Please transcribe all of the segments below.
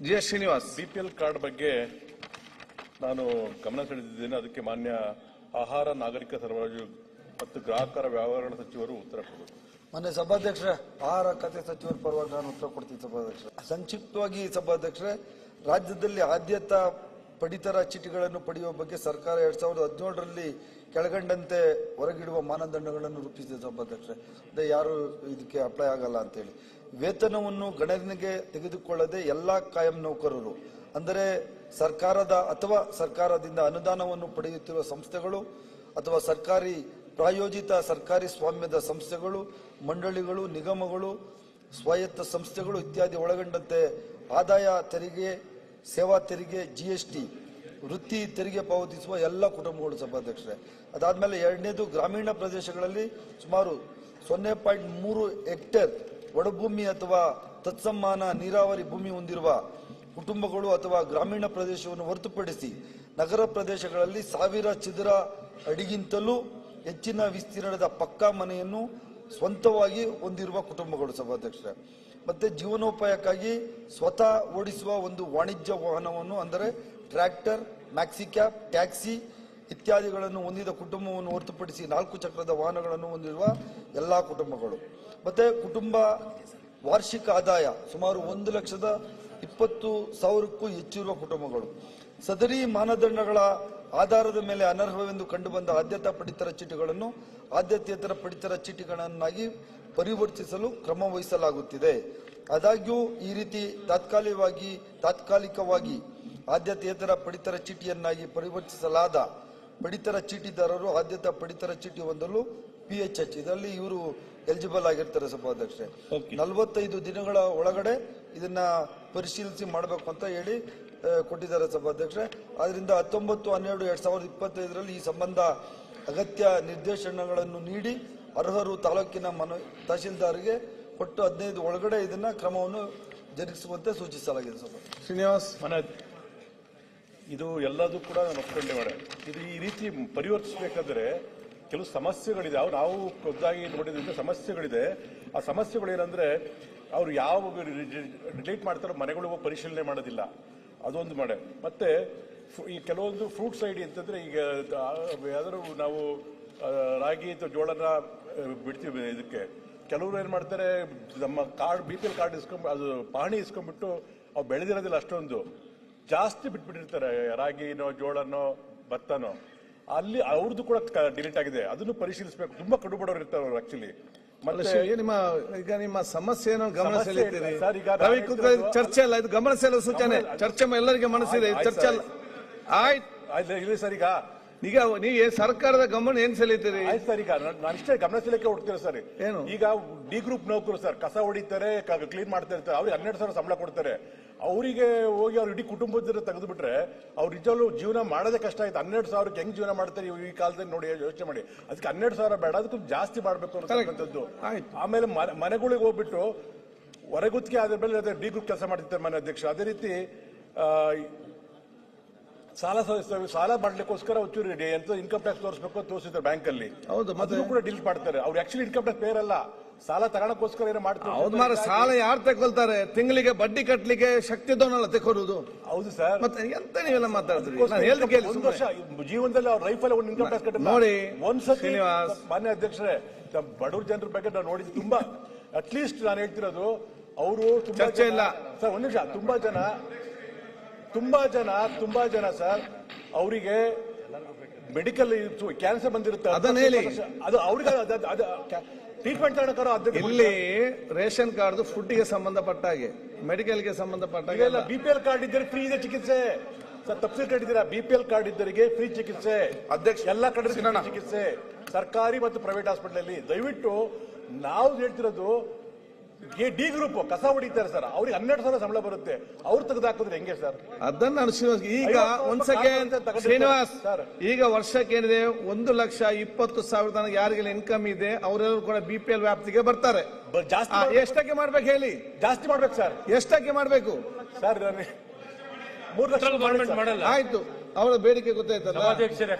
G S Srinivas. BPL card ಬಗ್ಗೆ ನಾನು ಗಮನ ಸೆಳೆದಿದ್ದೇನೆ. ಅದಕ್ಕೆ ಮಾನ್ಯ ಆಹಾರ ನಾಗರಿಕ ಸರಬರಾಜು ಮತ್ತು ಗ್ರಾಹಕರ ವ್ಯವಹಾರಗಳ ಸಚಿವರು ಉತ್ತರ ಕೊಡಬೇಕು. ಮಾನ್ಯ ಸಭಾಧ್ಯಕ್ಷರೇ, ಆಹಾರ ಖಾತೆ ಸಚಿವರ ಪರವಾಗಿ ನಾನು ಉತ್ತರ ಕೊಡ್ತೀನಿ ಸಭಾಧ್ಯಕ್ಷರೇ. ಸಂಕ್ಷಿಪ್ತವಾಗಿ ಸಭಾಧ್ಯಕ್ಷರೇ, ರಾಜ್ಯದಲ್ಲಿ ಆದ್ಯತಾ ಪಡಿತರ ಚೀಟಿಗಳನ್ನು ಪಡೆಯುವ ಬಗ್ಗೆ ಸರ್ಕಾರ 2017ರಲ್ಲಿ ಕೆಳಗಂಡಂತೆ ಹೊರಗಿಡುವ ಮಾನದಂಡಗಳನ್ನು ರೂಪಿಸಿದೆ ಸಭಾಧ್ಯಕ್ಷರೇ. ಅದೇ ಯಾರು ಇದಕ್ಕೆ ಅಪ್ಲೈ ಆಗಲ್ಲ ಅಂತೇಳಿ. ವೇತನವನ್ನು ಗಣನೆಗೆ ತೆಗೆದುಕೊಳ್ಳದೆ ಎಲ್ಲಾ ಕಾಯಂ ನೌಕರರು, ಅಂದರೆ ಸರ್ಕಾರದ ಅಥವಾ ಸರ್ಕಾರದಿಂದ ಅನುದಾನವನ್ನು ಪಡೆಯುತ್ತಿರುವ ಸಂಸ್ಥೆಗಳು ಅಥವಾ ಸರ್ಕಾರಿ ಪ್ರಾಯೋಜಿತ ಸರ್ಕಾರಿ ಸ್ವಾಮ್ಯದ ಸಂಸ್ಥೆಗಳು, ಮಂಡಳಿಗಳು, ನಿಗಮಗಳು, ಸ್ವಾಯತ್ತ ಸಂಸ್ಥೆಗಳು ಇತ್ಯಾದಿ ಒಳಗೊಂಡಂತೆ ಆದಾಯ ತೆರಿಗೆ, ಸೇವಾ ತೆರಿಗೆ, ಜಿಎಸ್ಟಿ, ವೃತ್ತಿ ತೆರಿಗೆ ಪಾವತಿಸುವ ಎಲ್ಲ ಕುಟುಂಬಗಳು ಸಭಾಧ್ಯಕ್ಷರೇ. ಅದಾದ್ಮೇಲೆ ಎರಡನೇದು, ಗ್ರಾಮೀಣ ಪ್ರದೇಶಗಳಲ್ಲಿ ಸುಮಾರು 0.3 ಹೆಕ್ಟೇರ್ ಒಣಭೂಮಿ ಅಥವಾ ತತ್ಸಮಾನ ನೀರಾವರಿ ಭೂಮಿ ಹೊಂದಿರುವ ಕುಟುಂಬಗಳು ಅಥವಾ ಗ್ರಾಮೀಣ ಪ್ರದೇಶವನ್ನು ಹೊರತುಪಡಿಸಿ ನಗರ ಪ್ರದೇಶಗಳಲ್ಲಿ 1000 ಚದರ ಅಡಿಗಿಂತಲೂ ಹೆಚ್ಚಿನ ವಿಸ್ತೀರ್ಣದ ಪಕ್ಕಾ ಮನೆಯನ್ನು ಸ್ವಂತವಾಗಿ ಹೊಂದಿರುವ ಕುಟುಂಬಗಳು ಸಭಾಧ್ಯಕ್ಷರೇ. ಮತ್ತೆ ಜೀವನೋಪಾಯಕ್ಕಾಗಿ ಸ್ವತಃ ಓಡಿಸುವ ಒಂದು ವಾಣಿಜ್ಯ ವಾಹನವನ್ನು, ಅಂದರೆ ಟ್ರ್ಯಾಕ್ಟರ್, ಮ್ಯಾಕ್ಸಿಕ್ಯಾಬ್, ಟ್ಯಾಕ್ಸಿ ಇತ್ಯಾದಿಗಳನ್ನು ಹೊಂದಿದ ಕುಟುಂಬವನ್ನು ಹೊರತುಪಡಿಸಿ 4 ಚಕ್ರದ ವಾಹನಗಳನ್ನು ಹೊಂದಿರುವ ಎಲ್ಲಾ ಕುಟುಂಬಗಳು. ಮತ್ತೆ ಕುಟುಂಬ ವಾರ್ಷಿಕ ಆದಾಯ ಸುಮಾರು 1,20,000ಕ್ಕೂ ಹೆಚ್ಚಿರುವ ಕುಟುಂಬಗಳು. ಸದರಿ ಮಾನದಂಡಗಳ ಆಧಾರದ ಮೇಲೆ ಅನರ್ಹವೆಂದು ಕಂಡುಬಂದ ಆದ್ಯತಾ ಪಡಿತರ ಚೀಟಿಗಳನ್ನು ಆದ್ಯತೇತರ ಪಡಿತರ ಚೀಟಿಗಳನ್ನಾಗಿ ಪರಿವರ್ತಿಸಲು ಕ್ರಮ ವಹಿಸಲಾಗುತ್ತಿದೆ. ಆದಾಗ್ಯೂ ಈ ರೀತಿ ತಾತ್ಕಾಲಿಕವಾಗಿ ಆದ್ಯತೇತರ ಪಡಿತರ ಚೀಟಿಯನ್ನಾಗಿ ಪರಿವರ್ತಿಸಲಾದ ಪಡಿತರ ಚೀಟಿದಾರರು ಆದ್ಯತಾ ಪಡಿತರ ಚೀಟಿ ಹೊಂದಲು PHH ಇದರಲ್ಲಿ ಇವರು ಎಲಿಜಿಬಲ್ ಆಗಿರ್ತಾರೆ ಸಭಾಧ್ಯಕ್ಷರೇ. 45 ದಿನಗಳ ಒಳಗಡೆ ಇದನ್ನ ಪರಿಶೀಲಿಸಿ ಮಾಡಬೇಕು ಅಂತ ಹೇಳಿ ಕೊಟ್ಟಿದ್ದಾರೆ ಸಭಾಧ್ಯಕ್ಷರೇ. ಆದ್ರಿಂದ 19/12/2025ರಲ್ಲಿ ಈ ಸಂಬಂಧ ಅಗತ್ಯ ನಿರ್ದೇಶನಗಳನ್ನು ನೀಡಿ ಅರ್ಹರು ತಾಲೂಕಿನ ತಹಶೀಲ್ದಾರ್ಗೆ ಕೊಟ್ಟು 15 ಒಳಗಡೆ ಇದನ್ನ ಕ್ರಮವನ್ನು ಜರುಗಿಸುವಂತೆ ಸೂಚಿಸಲಾಗಿದೆ ಸಭಾಧ್ಯಕ್ಷ. ಶ್ರೀನಿವಾಸ್. ಇದು ಎಲ್ಲದೂ ಕೂಡ ನಾನು ಒಪ್ಕೊಂಡೆ ಮಾಡ. ಇದು ಈ ರೀತಿ ಪರಿವರ್ತಿಸಬೇಕಾದ್ರೆ ಕೆಲವು ಸಮಸ್ಯೆಗಳಿದೆ. ನಾವು ಖುದ್ದಾಗಿ ನೋಡಿದ್ರೆ ಸಮಸ್ಯೆಗಳಿದೆ. ಆ ಸಮಸ್ಯೆಗಳೇನಂದ್ರೆ ಅವ್ರು ಯಾವ ರಿಲೇಟ್ ಮಾಡ್ತಾರೋ ಮನೆಗಳಿಗೂ ಪರಿಶೀಲನೆ ಮಾಡೋದಿಲ್ಲ, ಅದೊಂದು ಮಾಡೆ. ಮತ್ತೆ ಈ ಕೆಲವೊಂದು ಫ್ರೂಟ್ಸ್ ಐಡಿ ಅಂತಂದ್ರೆ ಈಗ ಯಾವ್ದಾದ್ರು ನಾವು ರಾಗಿ ಅಥವಾ ಜೋಳನ ಬಿಡ್ತೀವಿ, ಇದಕ್ಕೆ ಕೆಲವರು ಏನ್ ಮಾಡ್ತಾರೆ, ನಮ್ಮ ಕಾರ್ಡ್ BPL ಕಾರ್ಡ್ ಅದು ಪಹಣಿ ಇಸ್ಕೊಂಡ್ಬಿಟ್ಟು ಅವು ಬೆಳೆದಿರೋದಿಲ್ಲ, ಅಷ್ಟೊಂದು ಜಾಸ್ತಿ ಬಿಟ್ಬಿಟ್ಟಿರ್ತಾರೆ, ರಾಗಿನೋ ಜೋಳನೋ ಭತ್ತನೋ. ಅಲ್ಲಿ ಅವ್ರದ್ದು ಕೂಡ ಡಿಲೀಟ್ ಆಗಿದೆ, ಅದನ್ನು ಪರಿಶೀಲಿಸಬೇಕು. ತುಂಬಾ ಕಡು ಬಡವರು ಇರ್ತಾರೆ ಅವರು ಆಕ್ಚುಲಿ. ಈಗ ನಿಮ್ಮ ಸಮಸ್ಯೆಯನ್ನು ಗಮನ ಸೆಳೆಯುತ್ತೀರಿ ಚರ್ಚೆ ಅಲ್ಲ, ಇದು ಗಮನ ಸೆಳೆಯುವ ಸೂಚನೆ. ಚರ್ಚೆ ಎಲ್ಲರಿಗೆ ಮನಸ್ಸಿದೆ, ಚರ್ಚೆ ಅಲ್ಲ. ಆಯ್ತು ಇಲ್ಲ ಸರ್. ಈಗ ನೀವು ಸರ್ಕಾರದ ಗಮನ ಏನ್ ಸೆಳೆಯುತ್ತೀರಿ? ಆಯ್ತು ಸರ್, ಈಗ ನಾನು ಇಷ್ಟೇ ಗಮನ ಸೆಳೆಯಕ್ಕೆ ಹೊಡ್ತೀರ ಸರ್. ಏನು ಈಗ ಡಿ ಗ್ರೂಪ್ ನೌಕರು ಸರ್, ಕಸ ಹೊಡಿತಾರೆ, ಕ್ಲೀನ್ ಮಾಡ್ತಾ ಇರ್ತಾರೆ, ಅವ್ರಿಗೆ 12,000 ಸಂಬಳ ಕೊಡ್ತಾರೆ. ಅವರಿಗೆ ಹೋಗಿ ಅವ್ರು ಇಡೀ ಕುಟುಂಬದ ತೆಗೆದು ಬಿಟ್ರೆ ಅವ್ರು ನಿಜವೂ ಜೀವನ ಮಾಡೋದೇ ಕಷ್ಟ ಆಯ್ತು. 12,000ಕ್ಕೆ ಹೆಂಗ್ ಜೀವನ ಮಾಡ್ತಾರೆ ಈ ಕಾಲದಲ್ಲಿ ನೋಡಿ, ಯೋಚನೆ ಮಾಡಿ. ಅದಕ್ಕೆ 12,000 ಬೇಡ, ಅದಕ್ಕೂ ಜಾಸ್ತಿ ಮಾಡಬೇಕು ಅನ್ನೋದು. ಆಮೇಲೆ ಮನೆಗಳಿಗೆ ಹೋಗ್ಬಿಟ್ಟು ಹೊರಗುತ್ತಿಗೆ ಆದ ಮೇಲೆ ಡಿ ಗ್ರೂಪ್ ಕೆಲಸ ಮಾಡ್ತಿರ್ತಾರೆ ಮನೆ ಅಧ್ಯಕ್ಷ. ಅದೇ ರೀತಿ ಸಾಲ ಮಾಡ್ಲಿಕ್ಕೋಸ್ಕರ ಒಂಚೂರು ಎಂತ ಇನ್ಕಮ್ ಟ್ಯಾಕ್ಸ್ ತೋರಿಸಬೇಕು ತೋರಿಸಿದ್ದಾರೆ ಬ್ಯಾಂಕ್ ಅಲ್ಲಿ. ಹೌದು, ಅದನ್ನು ಕೂಡ ಡಿಲೀಟ್ ಮಾಡ್ತಾರೆ. ಅವ್ರು ಆಕ್ಚುಲಿ ಇನ್ಕಮ್ ಟ್ಯಾಕ್ಸ್ ಪೇರ್ ಅಲ್ಲ, ಸಾಲ ತಗೊಳಕೋಸ್ಕರ ಏನೋ ಮಾಡ್ತಾರೆ. ಸಾಲ ಯಾರು ತಗೊಳ್ತಾರೆ? ತಿಂಗಳಿಗೆ ಬಡ್ಡಿ ಕಟ್ಟಲಿಕ್ಕೆ ಶಕ್ತಿ ಇದ್ದವನಲ್ಲ ತೆಗೊಳ್ಳೋದು. ಹೌದು ಸರ್. ಮತ್ತೆ ಎಂತ ನೀವೆಲ್ಲ ಮಾತಾಡ್ತೀರಿ? ಒಂದು ವರ್ಷ ಜೀವನದಲ್ಲಿ ಅವ್ರ ಲೈಫಲ್ಲಿ ಒಂದು ಇನ್ಕಮ್ ಟ್ಯಾಕ್ಸ್ ಕಟ್ಟ ನೋಡಿ. ಒಂದ್ಸತಿ ಮಾನ್ಯ ಅಧ್ಯಕ್ಷರೇ, ಬಡವ್ರ ಜನರ ಬಗ್ಗೆ ನಾವು ನೋಡಿದ್ವಿ ತುಂಬಾ. ಅಟ್ಲೀಸ್ಟ್ ನಾನು ಹೇಳ್ತಿರೋದು ಅವರು ಚರ್ಚೆ ಇಲ್ಲ ಸರ್. ಒಂದ್ ನಿಮಿಷ. ತುಂಬಾ ಜನ ಸರ್, ಅವರಿಗೆ ಮೆಡಿಕಲ್ ಕ್ಯಾನ್ಸರ್ ಬಂದಿರುತ್ತೆ, ಅದನ್ನ ಹೇಳಿ. ಅದು ಅವ್ರಿಗೆ ಟ್ರೀಟ್ಮೆಂಟ್ ತಗೊಳ್ಳೋಕೆ ಇಲ್ಲಿ ರೇಷನ್ ಕಾರ್ಡ್ ಫುಡ್ಗೆ ಸಂಬಂಧಪಟ್ಟ ಹಾಗೆ, ಮೆಡಿಕಲ್ಗೆ ಸಂಬಂಧಪಟ್ಟ ಹಾಗೆ BPL ಕಾರ್ಡ್ ಇದ್ದರೆ ಫ್ರೀ ಇದೆ ಚಿಕಿತ್ಸೆ ಸರ್. ತಪ್ಪಿಸಿ ಕಟ್ಟಿದ್ದೀರಾ? BPL ಕಾರ್ಡ್ ಇದ್ದರಿಗೆ ಫ್ರೀ ಚಿಕಿತ್ಸೆ ಅಧ್ಯಕ್ಷ, ಎಲ್ಲ ಕಡೆ ಚಿಕಿತ್ಸೆ, ಸರ್ಕಾರಿ ಮತ್ತು ಪ್ರೈವೇಟ್ ಹಾಸ್ಪಿಟಲ್ ಅಲ್ಲಿ. ದಯವಿಟ್ಟು ನಾವು ಹೇಳ್ತಿರೋದು ಡಿ ಗ್ರೂಪ್ ಕಸ ಹೊಡಿತಾರೆ ಸರ್, ಅವ್ರಿಗೆ 12,000 ಸಂಬಳ ಬರುತ್ತೆ, ಅವ್ರು ತೆಗೆದು ಹಾಕಿದ್ರೆ ಹೆಂಗೆ ಸರ್? ಅದನ್ನ ಈಗ ಒಂದ್ ಸೆಕೆಂಡ್ ಶ್ರೀನಿವಾಸ್, ಈಗ ವರ್ಷಕ್ಕೆ ಏನಿದೆ 1,20,000 ತನಕ ಯಾರಿಗೆಲ್ಲ ಇನ್ಕಮ್ ಇದೆ ಅವರೆಲ್ಲರೂ ಕೂಡ BPL ವ್ಯಾಪ್ತಿಗೆ ಬರ್ತಾರೆ. ಎಷ್ಟಕ್ಕೆ ಮಾಡ್ಬೇಕು ಹೇಳಿ? ಜಾಸ್ತಿ ಮಾಡ್ಬೇಕು ಸರ್. ಎಷ್ಟಕ್ಕೆ ಮಾಡ್ಬೇಕು ಸರ್? 3 ಲಕ್ಷ ಮಾಡಲ್ಲ. ಆಯ್ತು, ಅವರ ಬೇಡಿಕೆ ಗೊತ್ತಾಯ್ತಲ್ಲ ಅಧ್ಯಕ್ಷರೇ.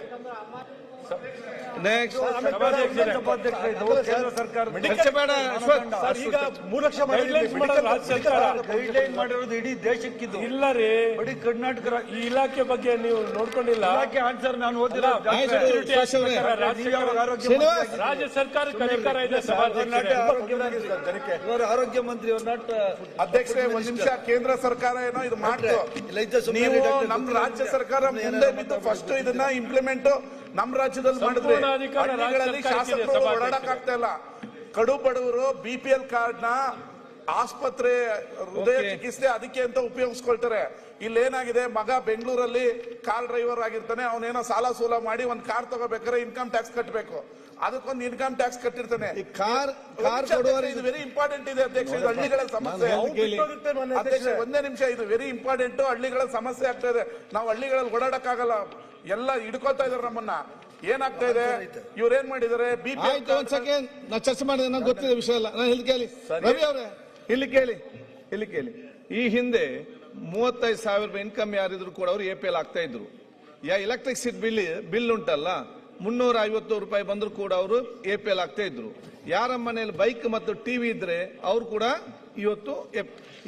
ನೆಕ್ಸ್ಟ್ ಸಭಾಧ್ಯಕ್ಷರೇ, ಇದು ಕೇಂದ್ರ ಸರ್ಕಾರದ ಚರ್ಚೆ ಬೇಡ ಅಶ್ವಥ್. ಸರ್, ಈಗ 3 ಲಕ್ಷ ಗೈಡ್ಲೈನ್ಸ್ ಮಾಡೋದು ರಾಜ್ಯ ಸರ್ಕಾರ ಗೈಡ್ಲೈನ್ ಮಾಡಿರೋದು ಇಡೀ ದೇಶಕ್ಕಿದ್ದು, ಇಲ್ಲ ರೀ. ಬರೀ ಕರ್ನಾಟಕ ಈ ಇಲಾಖೆ ಬಗ್ಗೆ ನೀವು ನೋಡ್ಕೊಂಡಿಲ್ಲ. ಇಲಾಖೆ ಆನ್ಸರ್ ನಾನು ಓದಿಲ್ಲ. ಆಯ್ತು, Security ಶ್ರೀನಿವಾಸ್ ಅವರೇ. ರಾಜ್ಯ ಶ್ರೀನಿವಾಸ್. ರಾಜ್ಯ ಸರ್ಕಾರಕ್ಕೆ ಅಧಿಕಾರ ಇದೆ ಸಭಾಧ್ಯಕ್ಷರೇ. ಇವರು ಆರೋಗ್ಯ ಮಂತ್ರಿ ಅಧ್ಯಕ್ಷರೇ, ಒಂದ್ ನಿಮಿಷ. ಕೇಂದ್ರ ಸರ್ಕಾರ ಏನೋ ಇದು ಮಾಡ್ತು, ನೀವು ನಮ್ ರಾಜ್ಯ ಸರ್ಕಾರ ಮುಂದೆ ನಿಂತು ಫಸ್ಟ್ ಇದನ್ನ ಇಂಪ್ಲಿಮೆಂಟ್ ನಮ್ ರಾಜ್ಯದಲ್ಲಿ ಮಾಡಿದ್ರೆ ಸಂಪೂರ್ಣ ಅಧಿಕಾರ ಹಳ್ಳಿಗಳಲ್ಲಿ ರಾಜ್ಯ ಸರ್ಕಾರಕ್ಕೆ ಇದೆ, ಶಾಸಕರು ಸಭಾಧ್ಯಕ್ಷರೇ. ಓಡಾಡಕ್ ಆಗ್ತಾ ಇಲ್ಲ. ಕಡು ಬಡವರು BPL ಕಾರ್ಡ್ ನ ಆಸ್ಪತ್ರೆ ಹೃದಯ Okay. ಚಿಕಿತ್ಸೆ ಅದಕ್ಕೆ ಅಂತ ಉಪಯೋಗಿಸ್ಕೊಳ್ತಾರೆ. ಇಲ್ಲಿ ಏನಾಗಿದೆ, ಮಗ ಬೆಂಗಳೂರಲ್ಲಿ ಕಾರ್ ಡ್ರೈವರ್ ಆಗಿರ್ತಾನೆ, ಅವನೇನೋ ಸಾಲ ಸೂಲ ಮಾಡಿ ಒಂದ್ ಕಾರ್ ತಗೋಬೇಕಾದ್ರೆ ಇನ್ಕಮ್ ಟ್ಯಾಕ್ಸ್ ಕಟ್ಟಬೇಕು, ಅದಕ್ಕೊಂದು ಇನ್ಕಮ್ ಟ್ಯಾಕ್ಸ್ ಕಟ್ಟಿರ್ತಾನೆ. ಈ ಕಾರ್ ಅಧ್ಯಕ್ಷ, ಕೊಡುವವರಿಗೆ ಇದು ವೆರಿ ಇಂಪಾರ್ಟೆಂಟ್ ಇದೆ ಅಧ್ಯಕ್ಷ, ಇದು ಹಳ್ಳಿಗಳ ಸಮಸ್ಯೆ. ಅಧ್ಯಕ್ಷ, ಒಂದೇ ನಿಮಿಷ, ಇದು ವೆರಿ ಇಂಪಾರ್ಟೆಂಟ್. ಹಳ್ಳಿಗಳ ಸಮಸ್ಯೆ ಆಗ್ತಾ ಇದೆ. ನಾವು ಹಳ್ಳಿಗಳಲ್ಲಿ ಓಡಾಡಕ್ಕಾಗಲ್ಲ, ಎಲ್ಲ ಹಿಡ್ಕೊಳ್ತಾ ಇದಾರೆ ನಮ್ಮನ್ನ. ಏನಾಗ್ತಾ ಇದೆ, ಇವ್ರೇನ್ ಮಾಡಿದಾರೆ, ಆಯ್ತು, ಒಂದ್ ಸೆಕೆಂಡ್. ನಾ ಚರ್ಚೆ ಮಾಡಿದೆ, ನಂಗೆ ಗೊತ್ತಿದೆ ವಿಷಯ ಎಲ್ಲ. ನಾನು ಇಲ್ಲಿ ಕೇಳಿ ರವಿ ಅವರೇ, ಇಲ್ಲಿ ಕೇಳಿ. ಈ ಹಿಂದೆ 35,000 ರೂಪಾಯಿ ಇನ್ಕಮ್ ಯಾರಿದ್ರು ಕೂಡ ಅವರು APL ಆಗ್ತಾ ಇದ್ರು. ಎಲೆಕ್ಟ್ರಿಸಿಟಿ ಬಿಲ್ ಉಂಟಲ್ಲ, 350 ರೂಪಾಯಿ ಬಂದ್ರು ಕೂಡ ಅವರು APL ಆಗ್ತಾ ಇದ್ರು. ಯಾರ ಮನೆಯಲ್ಲಿ ಬೈಕ್ ಮತ್ತು ಟಿವಿ ಇದ್ರೆ ಅವ್ರು ಕೂಡ ಇವತ್ತು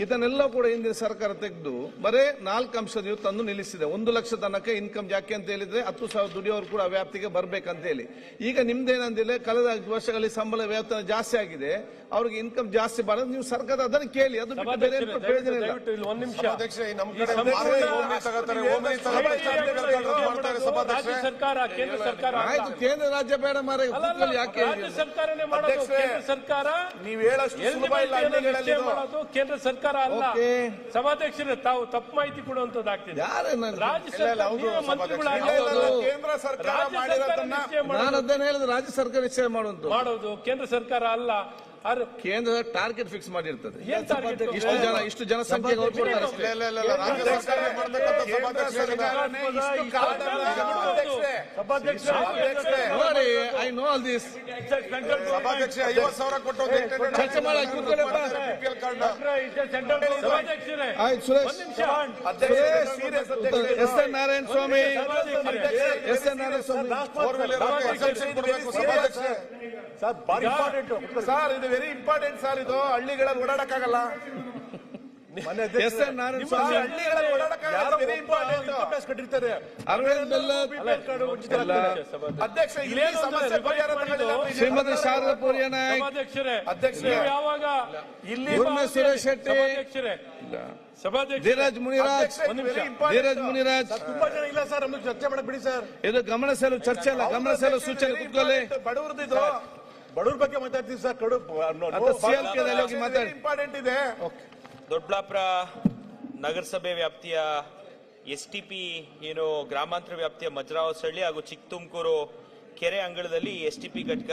ಇದನ್ನೆಲ್ಲ ಕೂಡ ಹಿಂದಿನ ಸರ್ಕಾರ ತೆಗೆದು ಬರೇ 4 ಅಂಶ ನೀವು ತಂದು ನಿಲ್ಲಿಸಿದೆ. 1 ಲಕ್ಷ ತನಕ ಇನ್ಕಮ್ ಯಾಕೆ ಅಂತ ಹೇಳಿದ್ರೆ 10,000 ದುಡಿಯೋರು ಕೂಡ ವ್ಯಾಪ್ತಿಗೆ ಬರ್ಬೇಕಂತ ಹೇಳಿ. ಈಗ ನಿಮ್ದೇನಂದಿಲ್ಲ, ಕಳೆದ ವರ್ಷಗಳಲ್ಲಿ ಸಂಬಳ ವೇತನ ಜಾಸ್ತಿ ಆಗಿದೆ, ಅವ್ರಿಗೆ ಇನ್ಕಮ್ ಜಾಸ್ತಿ ಬರೋದು. ನೀವು ಸರ್ಕಾರ ಅದನ್ನು ಕೇಳಿ, ಅದು ಬಿಟ್ಟು ಬೇರೆ ಏನು ಪ್ರಯೋಜನ ಇಲ್ಲ. ದಯವಿಟ್ಟು ಇಲ್ಲಿ 1 ನಿಮಿಷ. ರಾಜ್ಯ ಸರ್ಕಾರ ಕೇಂದ್ರ ಸರ್ಕಾರ ಅಲ್ಲ. ಆಯ್ತು, ಕೇಂದ್ರ ರಾಜ್ಯ ಬೇಡ ಮಾರೆ, ಯಾಕೆ ರಾಜ್ಯ ಸರ್ಕಾರನೇ ಮಾಡೋದು. ಕೇಂದ್ರ ಸರ್ಕಾರ ನೀವ್ ಹೇಳಷ್ಟು ಸುಲಭ ಇಲ್ಲ ಎಲಿಜಿಬಿಲಿಟಿಯನ್ನು ಹಳ್ಳಿಗಳಲ್ಲಿ ನಿಶ್ಚಯ ಇದು. ಮಾಡೋದು ಕೇಂದ್ರ ಸರ್ಕಾರ ಅಲ್ಲ. ಓಕೆ. ಸಭಾಧ್ಯಕ್ಷರೇ, ತಾವು ತಪ್ಪು ಮಾಹಿತಿ ಕೊಡುವಂತದ್ದಾಗ್ತಿದೆ. ಯಾರೇ ರಾಜ್ಯ ಸರ್ಕಾರ ನೀವೇ ಮಂತ್ರಿಗಳಾಗಿ ಕೇಂದ್ರ ಸರ್ಕಾರ ರಾಜ್ಯ ಸರ್ಕಾರ ಮಾಡಿರೋದನ್ನ ನಿಶ್ಚಯ ನಾನು ಮಾಡೋದು ಅದನ್ನ ಹೇಳಿದ್ರೆ ರಾಜ್ಯ ಸರ್ಕಾರ ನಿಶ್ಚಯ ಮಾಡುವಂತ. ಮಾಡೋದು ಕೇಂದ್ರ ಸರ್ಕಾರ ಅಲ್ಲ. ಕೇಂದ್ರ ಟಾರ್ಗೆಟ್ ಫಿಕ್ಸ್ ಮಾಡಿರ್ತದೆ. ಏನ್ target? ಇಷ್ಟು ಜನಸಂಖ್ಯೆಗೆ ಅವ್ರು ಕೊಡ್ತಾರೆ ಅಷ್ಟೇ. ರಾಜ್ಯ ಸರ್ಕಾರ ಮಾಡ್ತಕ್ಕಂಥ ಸಭಾಧ್ಯಕ್ಷರೇ, ಇಷ್ಟು ಕಾಲದಲ್ಲಿ ಅಧ್ಯಕ್ಷರೇ, ನೋಡಿ, ಐ ನೋ ಆಲ್ ದಿಸ್. ಸಭಾಧ್ಯಕ್ಷ 50,000 ಕೊಟ್ಟು ಚರ್ಚೆ ಮಾಡಿ ಕೂತ್ಕೊಳ್ಳಪ್ಪ. ಸಭಾಧ್ಯಕ್ಷರೇ, ಆಯ್ತು, ಸುರೇಶ್. ಎಸ್ ಎನ್ ನಾರಾಯಣ ಸ್ವಾಮಿ, ಎಸ್ ಎನ್ ನಾರಾಯಣ ಸ್ವಾಮಿ. ಸರ್, ಇದು ವೆರಿ ಇಂಪಾರ್ಟೆಂಟ್ ಸರ್. ಇದು ಹಳ್ಳಿಗಳಲ್ಲಿ ಓಡಾಡಕ್ಕಾಗಲ್ಲ. ಎಸ್ ಎನ್ ನಾರಾಯಣ ಸ್ವಾಮಿ, ಹಳ್ಳಿಗಳಲ್ಲಿ ಓಡಾಡಕ್ಕಾಗಲ್ಲ, ವೆರಿ ಇಂಪಾರ್ಟೆಂಟ್ ಕಟ್ಟಿರ್ತಾರೆ. ಅರವಿಂದ್ ಬೆಲ್ಲದ್, ಅಧ್ಯಕ್ಷ, ಇಲ್ಲಿ ಸಮಸ್ಯೆ ಪರಿಹಾರ ತಗೊಂಡಿಲ್ಲ. ಶ್ರೀಮತಿ ಶಾರದಾ ಪೂರ್ಯ ನಾಯ್ಕ್, ಸಭಾಧ್ಯಕ್ಷರೇ, ಅಧ್ಯಕ್ಷರೇ, ನೀವು ಯಾವಾಗ ಇಲ್ಲಿ ಉರ್ಮೆ ಸುರೇಶ್ ಶೆಟ್ಟಿ, ಸಭಾಧ್ಯಕ್ಷರೇ, ಧೀರಜ್ ಮುನಿರಾಜ್, ಧೀರಜ್ ಮುನಿರಾಜ್. ತುಂಬಾ ಜನ ಇಲ್ಲ ಸರ್, ನಮ್ಗೆ ಚರ್ಚೆ ಮಾಡಕ್ ಬಿಡಿ ಸರ್. ಇದು ಗಮನ ಸೆಳೆಯುವ ಚರ್ಚೆ ಅಲ್ಲ, ಗಮನ ಸೆಳೆಯುವ ಸೂಚನೆ. ಕೂತ್ಕೊಳ್ಳಿ. ಬಡವ್ರದ್ದು ಬಡವ್ರ ಬಗ್ಗೆ ಮಾತಾಡ್ತೀವಿ ಸರ್. CLK-ದಲ್ಲಿ ಹೋಗಿ ಮಾತಾಡಿ. ಇಂಪಾರ್ಟೆಂಟ್ ಇದೆ. ದೊಡ್ಡಬಳ್ಳಾಪುರ ನಗರಸಭೆ ವ್ಯಾಪ್ತಿಯ STP ಏನು ಗ್ರಾಮಾಂತರ ವ್ಯಾಪ್ತಿಯ ಮಜ್ರಾವಸಳ್ಳಿ ಹಾಗೂ ಚಿಕ್ಕ ತುಮಕೂರು ಕೆರೆ ಅಂಗಳದಲ್ಲಿ STP ಘಟಕ